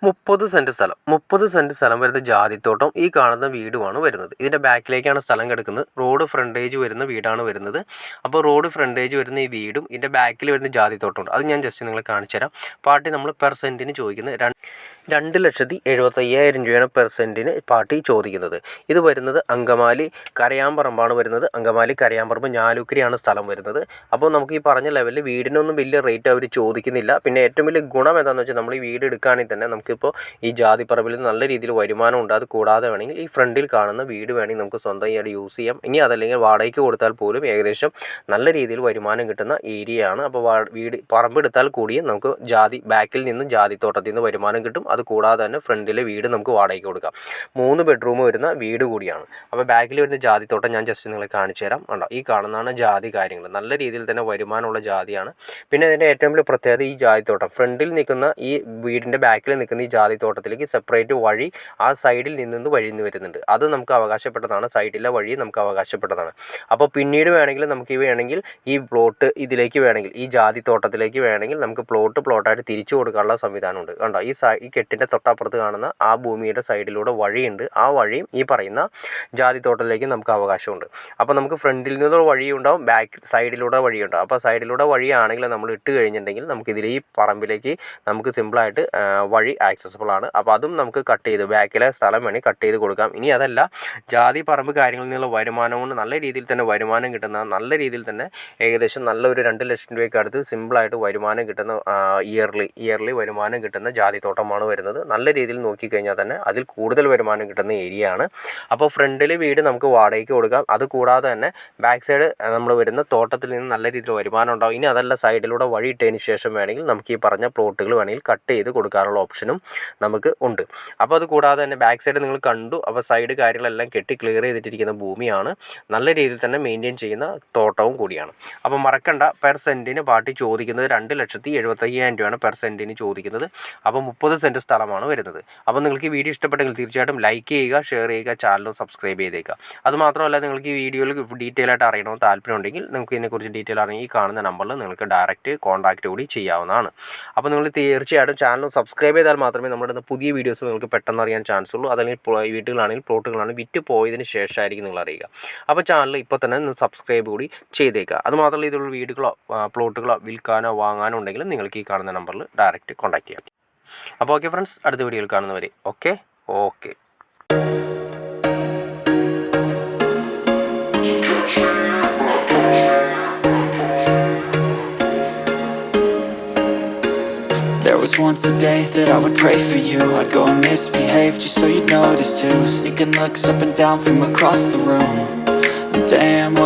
30 cent സ്ഥലം വരുന്ന ജാതിത്തോട്ടം ഈ കാണുന്ന വീടുമാണ് വരുന്നത്. ഇതിൻ്റെ ബാക്കിലേക്കാണ് സ്ഥലം കിടക്കുന്നത്. റോഡ് ഫ്രണ്ടേജ് വരുന്ന വീടാണ് വരുന്നത്. അപ്പോൾ റോഡ് ഫ്രണ്ടേജ് വരുന്ന ഈ വീടും ഇതിൻ്റെ ബാക്കിൽ വരുന്ന ജാതിത്തോട്ടമുണ്ട്. അത് ഞാൻ ജസ്റ്റ് നിങ്ങളെ കാണിച്ചു തരാം. പാർട്ടി നമ്മൾ പെർ സെൻറ്റിന് ചോദിക്കുന്നത് 2,75,000 രൂപയാണ് പെർ സെൻറ്റിന് പാർട്ടി ചോദിക്കുന്നത്. ഇത് വരുന്നത് അങ്കമാലി കരയാമ്പറമ്പാണ് വരുന്നത്. അങ്കമാലി കരയാമ്പറമ്പ് ഞാലുക്കരയാണ് സ്ഥലം വരുന്നത്. അപ്പോൾ നമുക്ക് ഈ പറഞ്ഞ ലെവലിൽ വീടിനൊന്നും വലിയ റേറ്റ് അവർ ചോദിക്കുന്നില്ല. പിന്നെ ഏറ്റവും വലിയ ഗുണം എന്താണെന്ന് വെച്ചാൽ നമ്മൾ ഈ വീട് എടുക്കുകയാണെങ്കിൽ തന്നെ നമുക്കിപ്പോൾ ഈ ജാതിപ്പറമ്പിൽ നല്ല രീതിയിൽ വരുമാനം ഉണ്ട്. അത് കൂടാതെ വേണമെങ്കിൽ ഈ ഫ്രണ്ടിൽ കാണുന്ന വീട് വേണമെങ്കിൽ നമുക്ക് സ്വന്തമായിട്ട് യൂസ് ചെയ്യാം. ഇനി അതല്ലെങ്കിൽ വാടകയ്ക്ക് കൊടുത്താൽ പോലും ഏകദേശം നല്ല രീതിയിൽ വരുമാനം കിട്ടുന്ന ഏരിയയാണ്. അപ്പോൾ വീട് പറമ്പെടുത്താൽ കൂടിയും നമുക്ക് ബാക്കിൽ നിന്നും ജാതിത്തോട്ടത്തിൽ നിന്ന് വരുമാനം കിട്ടും. അത് കൂടാതെ തന്നെ ഫ്രണ്ടിലെ വീട് നമുക്ക് വാടകയ്ക്ക് കൊടുക്കാം. 3 ബെഡ്റൂം വരുന്ന വീട് കൂടിയാണ്. അപ്പോൾ ബാക്കിൽ വരുന്ന ജാതിത്തോട്ടം ഞാൻ ജസ്റ്റ് നിങ്ങളെ കാണിച്ചു തരാം. ഉണ്ടോ, ഈ കാണുന്നതാണ് ജാതി കാര്യങ്ങൾ. നല്ല രീതിയിൽ തന്നെ വരുമാനമുള്ള ജാതിയാണ്. പിന്നെ ഇതിൻ്റെ ഏറ്റവും വലിയ പ്രത്യേകത ഈ ജാതിത്തോട്ടം ഫ്രണ്ടിൽ നിൽക്കുന്ന ഈ വീടിൻ്റെ ബാക്കിൽ നിൽക്കുന്ന ഈ ജാതിത്തോട്ടത്തിലേക്ക് സെപ്പറേറ്റ് വഴി ആ സൈഡിൽ നിന്ന് വഴി വരുന്നുണ്ട്. അത് നമുക്ക് അവകാശപ്പെട്ടതാണ്. സൈഡിലെ വഴി നമുക്ക് അവകാശപ്പെട്ടതാണ്. അപ്പോൾ പിന്നീട് വേണമെങ്കിൽ നമുക്ക് വേണമെങ്കിൽ ഈ പ്ലോട്ട് ഇതിലേക്ക് വേണമെങ്കിൽ ഈ ജാതിത്തോട്ടത്തിലേക്ക് വേണമെങ്കിൽ നമുക്ക് പ്ലോട്ടായിട്ട് തിരിച്ചു കൊടുക്കാനുള്ള സംവിധാനമുണ്ട്. കണ്ടോ, ഈ കെട്ടിൻ്റെ തൊട്ടപ്പുറത്ത് കാണുന്ന ആ ഭൂമിയുടെ സൈഡിലൂടെ വഴിയുണ്ട്. ആ വഴിയും ഈ പറയുന്ന ജാതിത്തോട്ടത്തിലേക്ക് നമുക്ക് അവകാശമുണ്ട്. അപ്പോൾ നമുക്ക് ഫ്രണ്ടിൽ നിന്നുള്ള വഴിയുണ്ടാവും, ബാക്ക് സൈഡിലൂടെ വഴിയുണ്ടാവും. അപ്പോൾ സൈഡിലൂടെ വഴിയാണെങ്കിൽ നമ്മൾ ഇട്ട് കഴിഞ്ഞിട്ടുണ്ടെങ്കിൽ നമുക്കിതിൽ ഈ പറമ്പിലേക്ക് നമുക്ക് സിമ്പിളായിട്ട് വഴി ആക്സസിബിൾ ആണ്. അപ്പോൾ അതും നമുക്ക് കട്ട് ചെയ്ത് ബാക്കിലെ സ്ഥലം വേണമെങ്കിൽ കട്ട് ചെയ്ത് കൊടുക്കാം. ഇനി അതല്ല, ജാതി പറമ്പ് കാര്യങ്ങളിൽ നിന്നുള്ള വരുമാനം കൊണ്ട് നല്ല രീതിയിൽ തന്നെ വരുമാനം കിട്ടുന്ന, നല്ല രീതിയിൽ തന്നെ ഏകദേശം നല്ലൊരു 2 ലക്ഷം രൂപയ്ക്ക് അടുത്ത് സിമ്പിളായിട്ട് വരുമാനം കിട്ടുന്ന ഇയർലി വരുമാനം കിട്ടുന്ന ജാതിത്തോട്ടമാണ് വരുന്നത്. നല്ല രീതിയിൽ നോക്കിക്കഴിഞ്ഞാൽ തന്നെ അതിൽ കൂടുതൽ വരുമാനം കിട്ടുന്ന ഏരിയ ആണ്. അപ്പോൾ ഫ്രണ്ടിൽ വീട് നമുക്ക് വാടകയ്ക്ക് കൊടുക്കാം. അത് കൂടാതെ തന്നെ ബാക്ക് സൈഡ് നമ്മൾ വരുന്ന തോട്ടത്തിൽ നിന്ന് നല്ല രീതിയിൽ വരുമാനം ഉണ്ടാകും. ഇനി അതല്ല, സൈഡിലൂടെ വഴി ഇട്ടതിന് ശേഷം വേണമെങ്കിൽ നമുക്ക് ഈ പറഞ്ഞ പ്ലോട്ടുകൾ വേണമെങ്കിൽ കട്ട് ചെയ്ത് കൊടുക്കാനുള്ള ഓപ്ഷനും നമുക്ക് ഉണ്ട്. അപ്പോൾ അത് കൂടാതെ തന്നെ ബാക്ക് സൈഡ് നിങ്ങൾ കണ്ടു. അപ്പോൾ സൈഡ് കാര്യങ്ങളെല്ലാം കെട്ടി ക്ലിയർ ചെയ്തിട്ടിരിക്കുന്ന ഭൂമിയാണ്. നല്ല രീതിയിൽ തന്നെ മെയിൻറ്റെയിൻ ചെയ്യുന്ന തോട്ടവും കൂടിയാണ്. അപ്പോൾ മറക്കണ്ട, പെർ സെൻറ്റിന് പാർട്ടി ചോദിക്കുന്നത് 2,75,000 രൂപയാണ് പെർ സെൻറ്റിന് ചോദിക്കുന്നത്. അപ്പോൾ 30 സെൻറ്റ് സ്ഥലമാണ് വരുന്നത്. അപ്പോൾ നിങ്ങൾക്ക് ഈ വീഡിയോ ഇഷ്ടപ്പെട്ടെങ്കിൽ തീർച്ചയായിട്ടും ലൈക്ക് ചെയ്യുക, ഷെയർ ചെയ്യുക, ചാനൽ സബ്സ്ക്രൈബ് ചെയ്തേക്കുക. അതുമാത്രമല്ല, നിങ്ങൾക്ക് ഈ വീഡിയോയിൽ ഡീറ്റെയിൽ ആയിട്ട് അറിയണമെന്ന് താല്പര്യമുണ്ടെങ്കിൽ നിങ്ങൾക്ക് ഇതിനെക്കുറിച്ച് ഡീറ്റെയിൽ അറിയാൻ ഈ കാണുന്ന നമ്പറിൽ നിങ്ങൾക്ക് ഡയറക്റ്റ് കോൺടാക്റ്റ് കൂടി ചെയ്യാവുന്നതാണ്. അപ്പോൾ നിങ്ങൾ തീർച്ചയായിട്ടും ചാനൽ സബ്സ്ക്രൈബ് ചെയ്താൽ മാത്രമേ നമ്മുടെ പുതിയ വീഡിയോസ് നിങ്ങൾക്ക് പെട്ടെന്ന് അറിയാൻ ചാൻസ് ഉള്ളൂ. അതല്ലെങ്കിൽ വീടുകളാണെങ്കിൽ പ്ലോട്ടുകളാണെങ്കിൽ വിറ്റ് പോയതിന് ശേഷമായിരിക്കും നിങ്ങൾ അറിയുക. അപ്പോൾ ചാനൽ ഇപ്പോൾ തന്നെ ഒന്ന് സബ്സ്ക്രൈബ് കൂടി ചെയ്തേക്കുക. അതുമാത്രമല്ല, ഇതിലുള്ള വീടുകളോ പ്ലോട്ടുകളോ വിൽക്കാനോ വാങ്ങാനോ ഉണ്ടെങ്കിലും നിങ്ങൾക്ക് ഈ കാണുന്ന നമ്പറിൽ ഡയറക്റ്റ് കോൺടാക്റ്റ് ചെയ്യാം. അപ്പോൾ ഓക്കെ ഫ്രണ്ട്സ്, അടുത്ത വീഡിയോയിൽ കാണുന്നവരെ okay. There was once a day that I would pray for you. I'd go and misbehave just so you'd notice too. Sneaking looks up and down from across the room. And damn, what